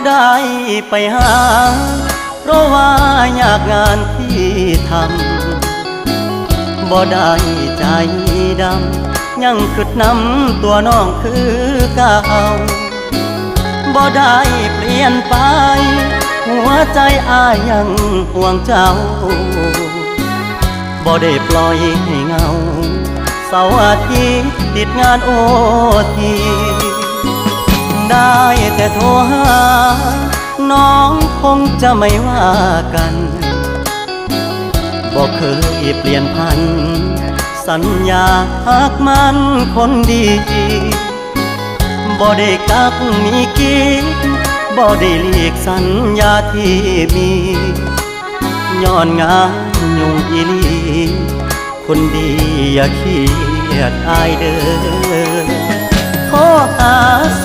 ได้ไปหาเพราะว่าอยากงานที่ทำบ่ได้ใจดำยังคิดนำตัวน้องคือเก่าบ่ได้เปลี่ยนไปหัวใจอ้ายยังห่วงเจ้าบ่ได้ปล่อยให้เงาเสาร์อาทิตย์ติดงานโอทีได้แต่โทรหาน้องคงจะไม่ว่ากันบอกเคยเปลี่ยนพันสัญญาหากมันคนดีบ่ได้กักมีกิ๊กบ่ได้เลีกสัญญาที่มีย้อนงานยุ่งอีลีคนดีอย่าเครียดอายเด้อขอห